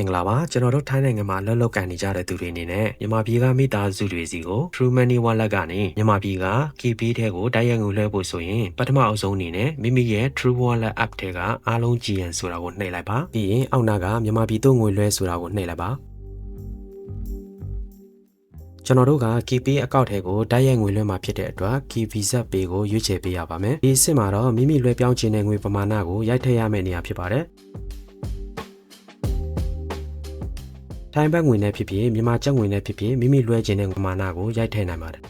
င်္ဂလာပါကျွန်တော်တို့ထိုင်းနိုင်ငံမှာလှုပ်လှုပ်ကန်နေကြတဲ့သူတွေအနေနဲ့မြန်မာပြည်ကမိသားစုတွေစီကို True Money Wallet ကနေမြန်မာပြည်က KB ထဲကိုတိုက်ရိုက်ငွေလွှဲဖို့ဆိုရင်ပထမအဆုံးအနေနဲ့မိမိရဲ့ True Wallet App ထဲကအားလုံး GN ဆိုတာကိုနှိပ်လိုက်ပါပြီးရင်အောက်နာကမြန်မာပြည်သို့ငွေလွှဲဆိုတာကိုနှိပ်လိုက်ပါကျွန်တော်တို့က KB အကောင့်ထဲကိုတိုက်ရိုက်ငွေလွှဲမှာဖြစ်တဲ့အတွက် KB Visa Pay ကိုရွေးချယ်ပေးရပါမယ်ဒီအဆင့်မှာတော့မိမိလွှဲပြောင်းခြင်းတဲ့ငွေပမာဏကိုရိုက်ထည့်ရမယ့်နေရာဖြစ်ပါတယ်ထိုင်းဘတ်ငွေနဲ့ဖြစ်ဖြစ်မြန်မာကျပ်ငွေနဲ့ဖြစ်ဖြစ်မိမိလွှဲခြင်းတဲ့ပမာဏကိုရိုက်ထည့်နိုင်ပါတယ်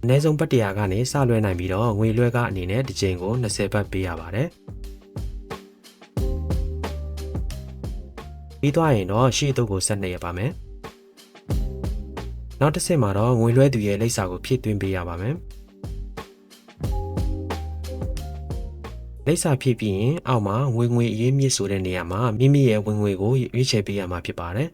အနည်းဆုံးပတ်တရာကနေစလွှဲနိုင်ပြီးတော့ငွေလွှဲကအနေနဲ့တစ်ချိန်ကို20ဘတ်ပေးရပါတယ်ပြီးသွားရင်တော့ရှေ့သို့ကိုဆက်နှိပ်ရပါမယ်နောက်တစ်ဆင့်မှာတော့ငွေလွှဲသူရဲ့လိပ်စာကိုဖြည့်သွင်းပေးရပါမယ်လိပ်စာဖြည့်ပြီးရင်အောက်မှာငွေအရေးမြစ်ဆိုတဲ့နေရာမှာမိမိရဲ့ဝင်ငွေကိုရွေးချယ်ပေးရမှာဖြစ်ပါတယ်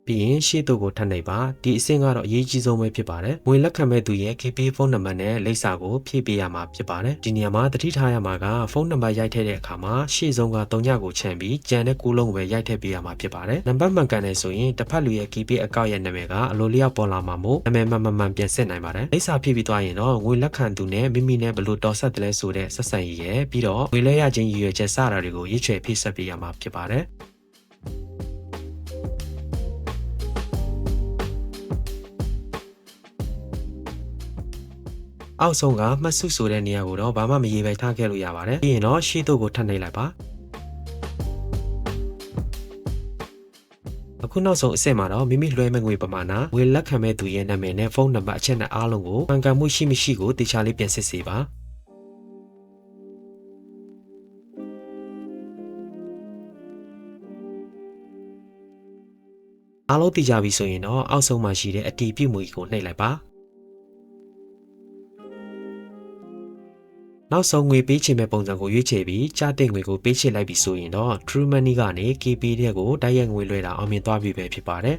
ပြီးရင်ရှေ့သို့ကိုထပ်နှိပ်ပါဒီအဆင့်ကတော့အရေးကြီးဆုံးပဲဖြစ်ပါတယ်ငွေလက်ခံမဲ့သူရဲ့ KB ဖုန်းနံပါတ်နဲ့လိပ်စာကိုဖြည့်ပေးရမှာဖြစ်ပါတယ်ဒီနေရာမှာသတိထားရမှာကဖုန်းနံပါတ်ရိုက်ထည့်တဲ့အခါမှာရှေ့ဆုံးက3ညကိုချန်ပြီးကြံတဲ့9လုံးကိုပဲရိုက်ထည့်ပေးရမှာဖြစ်ပါတယ်နံပါတ်မှန်ကန်တယ်ဆိုရင်တစ်ဖက်လူရဲ့ KB အကောင့်ရဲ့နာမည်ကအလိုလျောက်ပေါ်လာမှာမို့နာမည်မှန်ပြန်ဆက်နိုင်ပါတယ်လိပ်စာဖြည့်ပြီးသွားရင်တော့ငွေလက်ခံသူနဲ့မိမိနဲ့ဘယ်လိုတော်ဆက်တယ်လဲဆိုတဲ့ဆက်ဆံရေးရဲ့ပြီးတော့ငွေလဲရခြင်းရည်ရွယ်ချက်စတာတွေကိုရွေးချယ်ဖြည့်ဆက်ပေးရမှာဖြစ်ပါတယ်အောက်ဆုံးကမှတ်စုဆိုတဲ့နေရာကိုတော့ဘာမှမရေးပဲထားခဲ့လို့ရပါတယ်ပြီးရင်တော့ရှေ့သို့ကိုထပ်နှိပ်လိုက်ပါအခုနောက်ဆုံးအဆင့်မှာတော့မိမိလွှဲမဲ့ငွေပမာဏငွေလက်ခံမဲ့သူရဲ့နာမည်နဲ့ဖုန်းနံပါတ်အချက်နဲ့အားလုံးကိုမှန်ကန်မှုရှိမရှိကိုတေချာလေးပြန်စစ်ဆေးပါအားလုံးတည်ကြပြီဆိုရင်တော့အောက်ဆုံးမှာရှိတဲ့အတီးပြုတ်မှုကိုနှိပ်လိုက်ပါနောက်ဆုံးငွေပေးချင်မဲ့ပုံစံကိုရွေးချယ်ပြီးကြားတဲ့ငွေကိုပေးချေလိုက်ပြီးဆိုရင်တော့ True Money ကနေ KB တဲ့ကိုတိုက်ရိုက်ငွေလွှဲတာအောင်မြင်သွားပြီပဲဖြစ်ပါတယ်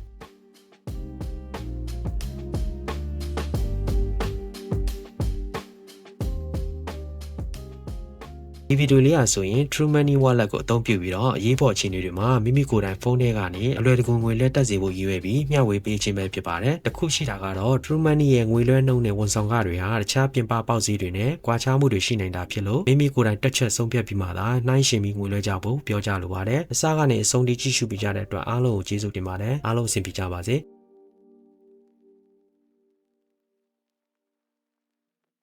ဒီဗီဒီယိုလေးအဆိုရင် True Money Wallet ကိုအသုံးပြုပြီးတော့အရေးပေါ်အခြေအနေတွေမှာမိမိကိုယ်တိုင်ဖုန်းထဲကနေအလွယ်တကူငွေလွှဲတက်စေဖို့ရည်ရွယ်ပြီးမျှဝေပေးခြင်းပဲဖြစ်ပါတယ်။တစ်ခုရှိတာကတော့ True Money ရဲ့ငွေလွှဲနှုန်းနဲ့ဝန်ဆောင်ခတွေဟာတခြားပြင်ပပေါက်ဈေးတွေနဲ့ကွာခြားမှုတွေရှိနိုင်တာဖြစ်လို့မိမိကိုယ်တိုင်တက်ချက်ဆုံးဖြတ်ပြီးမှသာနှိုင်းယှဉ်ပြီးငွေလွှဲကြဖို့ပြောကြလိုပါတယ်။အစကနေအဆုံးထိကြည့်ရှုပေးကြတဲ့အတွက်အားလုံးကိုကျေးဇူးတင်ပါတယ်။အားလုံးအဆင်ပြေကြပါစေ။